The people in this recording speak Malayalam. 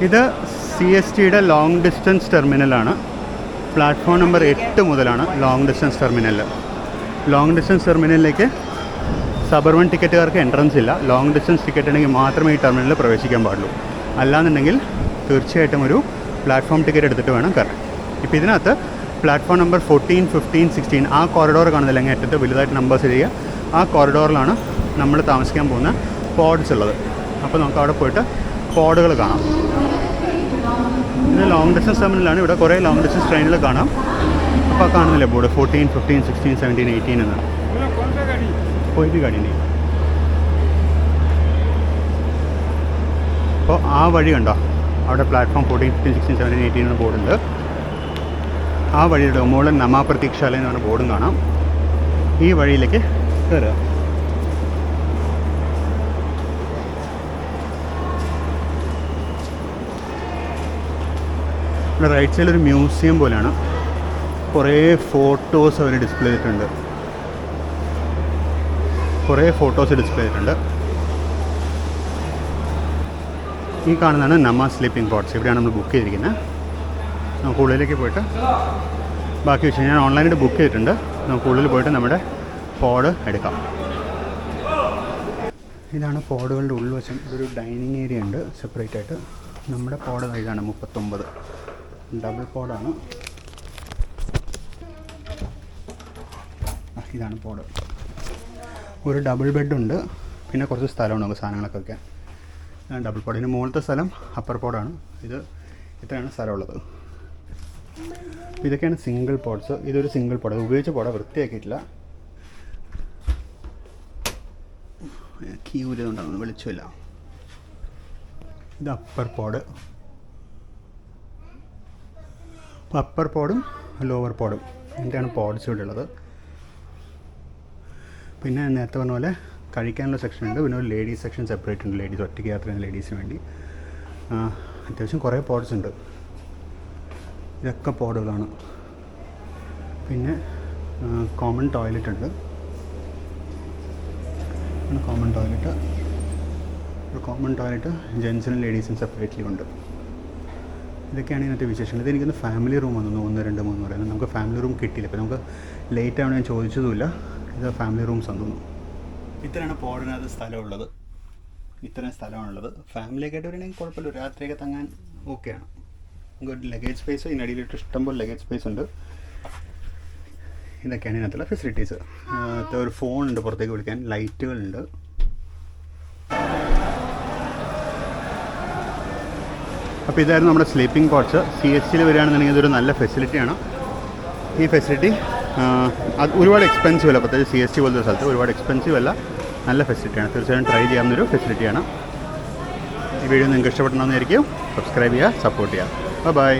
ഇത് CST ലോങ് ഡിസ്റ്റൻസ് ടെർമിനലാണ്. പ്ലാറ്റ്ഫോം നമ്പർ 8 മുതലാണ് long distance terminal. Long distance ടെർമിനലിലേക്ക് സബർബൻ ടിക്കറ്റുകാർക്ക് എൻട്രൻസ് ഇല്ല. ലോങ് ഡിസ്റ്റൻസ് ടിക്കറ്റ് ഉണ്ടെങ്കിൽ മാത്രമേ ഈ ടെർമിനലിൽ പ്രവേശിക്കാൻ പാടുള്ളൂ. അല്ലാന്നുണ്ടെങ്കിൽ തീർച്ചയായിട്ടും ഒരു പ്ലാറ്റ്ഫോം ടിക്കറ്റ് എടുത്തിട്ട് വേണം കയറാൻ. ഇപ്പോൾ ഇതിനകത്ത് പ്ലാറ്റ്ഫോം നമ്പർ 14, 15, 16 ആ കോറിഡോർ കാണുന്നില്ല, അങ്ങ് അറ്റത്ത് വലുതായിട്ട് നമ്പേഴ്സ് ചെയ്യുക. ആ കോറിഡോറിലാണ് നമ്മൾ താമസിക്കാൻ പോകുന്ന പോഡ്സ് ഉള്ളത്. അപ്പോൾ നമുക്ക് അവിടെ പോയിട്ട് പോഡുകൾ കാണാം. ഇത് ലോങ് ഡിസ്റ്റൻസ് ടെർമിനലാണ്. ഇവിടെ കുറേ ലോങ് ഡിസ്റ്റൻസ് ട്രെയിനുകൾ കാണാം. അപ്പോൾ കാണുന്നില്ല ബോർഡ് 14, 15, 16, 17, 18 എന്ന്. പോയിട്ട് ഗാഡി ഉണ്ട്. അപ്പോൾ ആ വഴി കണ്ടോ, അവിടെ പ്ലാറ്റ്ഫോം 14, 15, 16, 17, 18 എന്ന ബോർഡുണ്ട്. ആ വഴിയുടെ മുകളിൽ നമാ പ്രതീക്ഷാലയം എന്ന് പറഞ്ഞ ബോർഡും കാണാം. ഈ വഴിയിലേക്ക് കയറുക. ഇവിടെ റൈറ്റ് സൈഡിലൊരു മ്യൂസിയം പോലെയാണ്. കുറേ ഫോട്ടോസ് അവർ ഡിസ്പ്ലേ ചെയ്തിട്ടുണ്ട്. ഈ കാണുന്നതാണ് നമാ സ്ലീപ്പിംഗ് പോഡ്സ്. ഇവിടെയാണ് നമ്മൾ ബുക്ക് ചെയ്തിരിക്കുന്നത്. നമുക്ക് ഉള്ളിലേക്ക് പോയിട്ട് ബാക്കി വിഷയം ഞാൻ ഓൺലൈനായിട്ട് ബുക്ക് ചെയ്തിട്ടുണ്ട്. നമുക്ക് ഉള്ളിൽ പോയിട്ട് നമ്മുടെ പോഡ് എടുക്കാം. ഇതാണ് പോഡുകളുടെ ഉൾവശം. ഇതൊരു ഡൈനിങ് ഏരിയ ഉണ്ട് സെപ്പറേറ്റ് ആയിട്ട്. നമ്മുടെ പോഡ് ഇതാണ് 39 ഡബിൾ പോഡാണ്. ഇതാണ് പോഡ്. ഒരു ഡബിൾ ബെഡുണ്ട്, പിന്നെ കുറച്ച് സ്ഥലമുണ്ട് നമുക്ക് സാധനങ്ങളൊക്കെ വയ്ക്കാൻ. Double pod. ഇതിന് മുകളിലത്തെ സ്ഥലം അപ്പർ പോഡാണ്. ഇത്രയാണ് സ്ഥലമുള്ളത്. ഇതൊക്കെയാണ് സിംഗിൾ പോഡ്സ്. ഇതൊരു സിംഗിൾ പോഡ്, ഉപയോഗിച്ച പോഡ് വൃത്തിയാക്കിയിട്ടില്ല. കീഊരുന്നുണ്ടാകുന്നു, വെളിച്ചമില്ല. ഇത് അപ്പർ പോഡ്. അപ്പർ പോഡും ലോവർ പോഡും ഇതിൻ്റെയാണ് പോഡ്സ് ഇവിടെ ഉള്ളത്. പിന്നെ നേരത്തെ പറഞ്ഞ പോലെ കഴിക്കാനുള്ള സെക്ഷൻ ഉണ്ട്. പിന്നെ ഒരു ലേഡീസ് സെക്ഷൻ സെപ്പറേറ്റ് ഉണ്ട്. ലേഡീസ് ഒറ്റയ്ക്ക് യാത്ര ചെയ്യുന്ന ലേഡീസിന് വേണ്ടി അത്യാവശ്യം കുറേ പോഡ്സ് ഉണ്ട്. ഇതൊക്കെ പോഡുകളാണ്. പിന്നെ കോമൺ ടോയ്ലറ്റ് ഉണ്ട്. കോമൺ ടോയ്ലറ്റ് ജെൻസിനും ലേഡീസിനും സെപ്പറേറ്റ്ലി ഉണ്ട്. ഇതൊക്കെയാണ് ഇതിനകത്ത് വിശേഷങ്ങൾ. ഇതെനിക്കൊന്ന് ഫാമിലി റൂം വന്നു 1, 2, 3 പറയുന്നത്. നമുക്ക് ഫാമിലി റൂം കിട്ടിയില്ല. ഇപ്പോൾ നമുക്ക് ലേറ്റ് ആവണം, ഞാൻ ചോദിച്ചതുമില്ല. ഇത് ഫാമിലി റൂംസ് തന്നു. ഇത്രയാണ് പോഡിനകത്ത് സ്ഥലമുള്ളത്. ഇത്രയും സ്ഥലമാണുള്ളത്. ഫാമിലിയൊക്കെ ആയിട്ട് വരണമെങ്കിൽ കുഴപ്പമില്ല, രാത്രിയൊക്കെ തങ്ങാൻ ഓക്കെയാണ്. നമുക്ക് ലഗേജ് സ്പേസ്, ഇതിനടിയിലിട്ട് ഇഷ്ടംപോലെ ലഗേജ് സ്പേസ് ഉണ്ട്. ഇതൊക്കെയാണ് ഇതിനകത്തുള്ള ഫെസിലിറ്റീസ്. ഒരു ഫോണുണ്ട് പുറത്തേക്ക് വിളിക്കാൻ, ലൈറ്റുകളുണ്ട്. അപ്പോൾ ഇതായിരുന്നു നമ്മുടെ സ്ലീപ്പിംഗ് കോച്ച്. CSTയിൽ വരികയാണെന്നുണ്ടെങ്കിൽ ഇതൊരു നല്ല ഫെസിലിറ്റിയാണ്. ഈ ഫെസിലിറ്റി അത് ഒരുപാട് എക്സ്പെൻസീവ് അല്ല. പ്രത്യേകിച്ച് CST പോലത്തെ സ്ഥലത്ത് ഒരുപാട് എക്സ്പെൻസീവ് അല്ല, നല്ല ഫെസിലിറ്റിയാണ്. തീർച്ചയായും ട്രൈ ചെയ്യാവുന്നൊരു ഫെസിലിറ്റിയാണ്. ഈ വീഡിയോ നിങ്ങൾക്ക് ഇഷ്ടപ്പെട്ടെന്നായിരിക്കും. സബ്സ്ക്രൈബ് ചെയ്യുക, സപ്പോർട്ട് ചെയ്യുക. ബൈ.